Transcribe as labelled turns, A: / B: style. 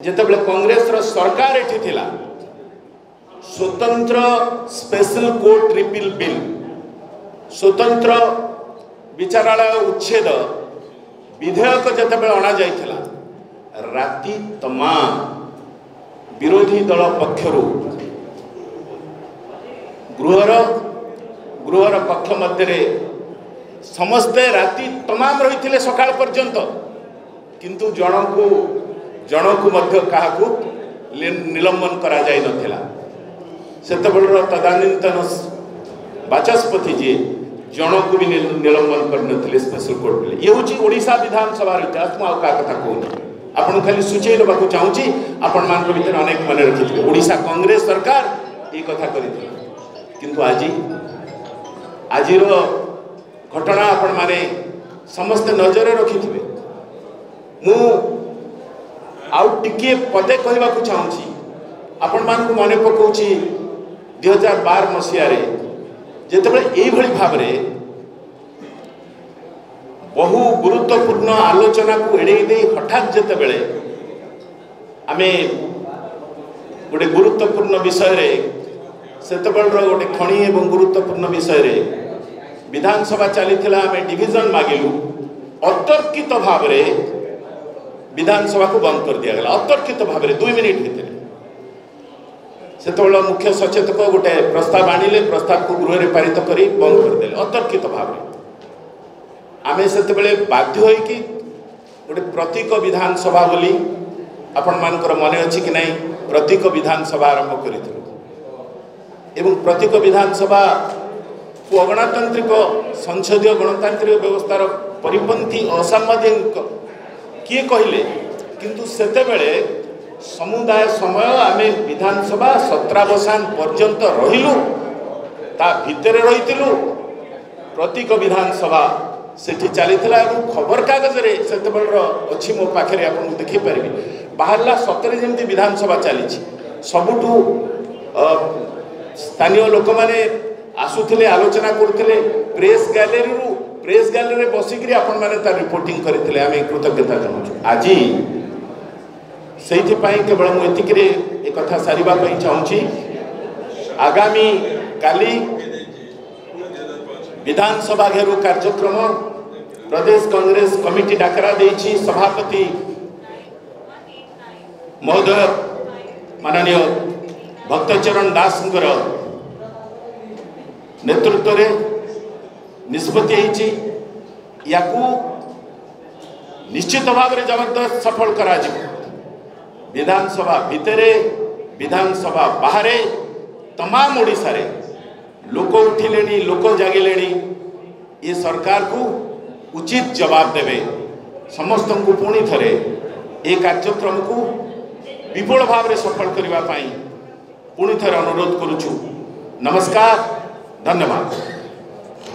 A: जितेबाला कांग्रेस सरकार एठी थिला स्वतंत्र स्पेशल कोर्ट रिपील बिल स्वतंत्र विचारालय उच्छेद विधेयक जितेबाला अणा जाइथिला राति तमाम विरोधी दल पक्षरु गृहर पक्ष मध्य समस्ते राति तमाम रही सकाळ पर्यंत किंतु जनकू मध्य काहाकू निलंबन करा जाय नथिला सेतबेलर तदानीन्तन बाचस्पति जी जनकू भी निलंबन करनथिले स्पेशल कोर्ट बिल ये होची ओडिशा विधानसभा इतिहास मु का कथा कहूनी आपण खाली सूचई लेबाकू चाहूची आपण मान भीतर अनेक मन रखिथिले ओडिशा कांग्रेस सरकार ये कथा करिथिले किंतु आजिर घटना आपण माने समस्त नजर रखिथिबे मु आउ टिके पदे कहबाकू चाहूची आपण मान को मने पकाउची 2012 मसिया रे जेतेबेले एई भली भाबरे बहु गुरुत्वपूर्ण आलोचना को एड़े दे हठात जेतेबेले आमे गोटे गुरुत्वपूर्ण विषय रे सेतेबेलर गोटे खणी एवं गुरुत्वपूर्ण विषय रे विधानसभा चलीथिला आमे डिविजन मागिलु अतर्कित भाव रे विधानसभा को बंद कर दिया गला अतर्कित भाव रे 2 मिनिट भितर सेतेबेल मुख्य सचेतक गोटे प्रस्ताव आनिले प्रस्ताव को गृह रे पारित करी बंद कर देले अतर्कित भाव रे आमे सेतेबेले बाध्य होई कि गोटे प्रतीक विधानसभा बोली आपण मानकर मने अछि कि नहीं प्रतीक विधानसभा आरंभ करिथिलु एवं प्रतीक विधानसभा को अगणतांत्रिक संसदीय गणतांत्रिक व्यवस्थार परिपंथी असांविधानिक किए कहले किंतु सेतेबेले समुदाय समय आमे विधानसभा सत्रावसान पर्यंत रहिलु ता भितरे रहितिलु प्रतीक विधानसभा सेठी चलीथिला एवं खबर कागज रे सेतेबेलर अछि मो पाखरे आपन देखि परबी बाहरला सतरे जेमति विधानसभा चलीछि सबुठु स्थानीय लोक माने आसुथिले आलोचना करथिले प्रेस गैलरी बसिकरी आपण माने तार रिपोर्टिंग करथिले आमे कृतज्ञता जनाउछु आजी सेठी पई केवल मु एतिकरे ए कथा सारिबा पई चाहूछि आगामी काली विधानसभा घेरु कार्यक्रम प्रदेश कांग्रेस कमिटी डाकरा देछि सभापति महोदय माननीय भक्तचरण दास नेतृत्व रे निष्पत्ति होइछि याकू निश्चित भाव में जबरदस्त सफल करा विधानसभा भितरे विधानसभा बाहरे तमाम ओडिशा रे लोक उठिले लोक जागिले ये सरकार को उचित जवाब देवे समस्त को पुणी थरे ये कार्यक्रम को विपुल भाव में सफल करने पुणी थरे अनुरोध करुछु। नमस्कार, धन्यवाद।